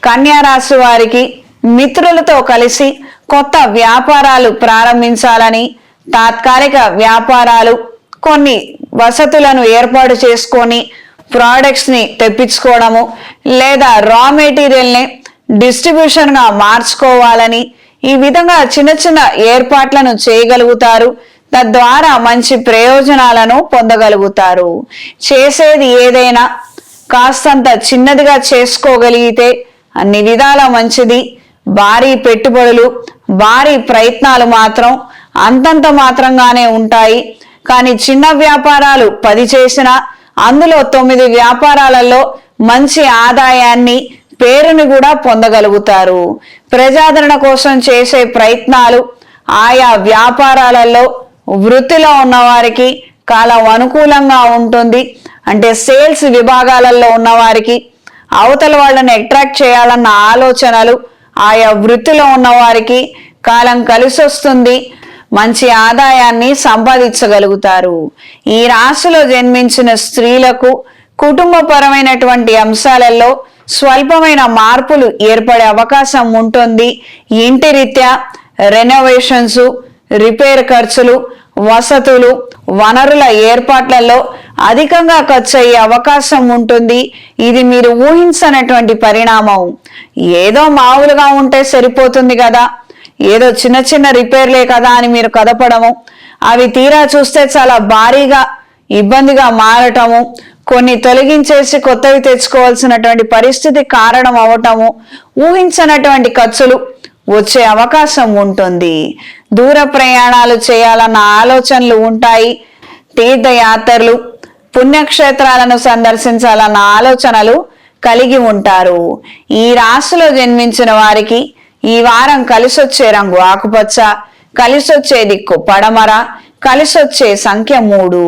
కన్యా రాశి వారికి మిత్రులతో కలిసి కొత్త వ్యాపారాలు ప్రారంభించాలని, తాత్కాలిక వ్యాపారాలు, కొన్ని వసతులను ఏర్పాటు చేసుకొని ప్రోడక్ట్స్ ని తెప్పించుకోవడము, లేదా రా మెటీరియల్ ని డిస్ట్రిబ్యూషన్ గా మార్చుకోవాలని, ఈ విధంగా చిన్న చిన్న ఏర్పాట్లను చేయగలుగుతారు. తద్వారా మంచి ప్రయోజనాలను పొందగలుగుతారు. చేసేది ఏదైనా కాస్తంత చిన్నదిగా చేసుకోగలిగితే అన్ని విధాల మంచిది. భారీ పెట్టుబడులు, భారీ ప్రయత్నాలు మాత్రం అంతంత మాత్రంగానే ఉంటాయి. కానీ చిన్న వ్యాపారాలు 10 చేసినా అందులో 9 వ్యాపారాలలో మంచి ఆదాయాన్ని, పేరుని కూడా పొందగలుగుతారు. ప్రజాదరణ కోసం చేసే ప్రయత్నాలు, ఆయా వ్యాపారాలలో వృత్తిలో ఉన్న వారికి కాలం అనుకూలంగా ఉంటుంది. అంటే సేల్స్ విభాగాలలో ఉన్న వారికి అవతల వాళ్ళని అట్రాక్ట్ చేయాలన్న ఆలోచనలు, ఆయా వృత్తిలో ఉన్న వారికి కాలం కలిసి వస్తుంది. మంచి ఆదాయాన్ని సంపాదించగలుగుతారు. ఈ రాశిలో జన్మించిన స్త్రీలకు కుటుంబపరమైనటువంటి అంశాలలో స్వల్పమైన మార్పులు ఏర్పడే అవకాశం ఉంటుంది. ఇంటి రీత్యా రెనోవేషన్స్, రిపేర్ ఖర్చులు, వసతులు, వనరుల ఏర్పాట్లలో అధికంగా ఖర్చు అయ్యే అవకాశం ఉంటుంది. ఇది మీరు ఊహించనటువంటి పరిణామం. ఏదో మామూలుగా ఉంటే సరిపోతుంది కదా, ఏదో చిన్న చిన్న రిపేర్లే కదా అని మీరు కదపడము, అవి తీరా చూస్తే చాలా భారీగా ఇబ్బందిగా మారటము, కొన్ని తొలగించేసి కొత్తవి తెచ్చుకోవాల్సినటువంటి పరిస్థితి కారణం అవటము, ఊహించనటువంటి ఖర్చులు వచ్చే అవకాశం ఉంటుంది. దూర ప్రయాణాలు చేయాలన్న ఆలోచనలు ఉంటాయి. తీర్థయాత్రలు, పుణ్యక్షేత్రాలను సందర్శించాలన్న ఆలోచనలు కలిగి ఉంటారు. ఈ రాశిలో జన్మించిన వారికి ఈ వారం కలిసొచ్చే రంగు ఆకుపచ్చ, కలిసొచ్చే దిక్కు పడమర, కలిసొచ్చే సంఖ్య 3.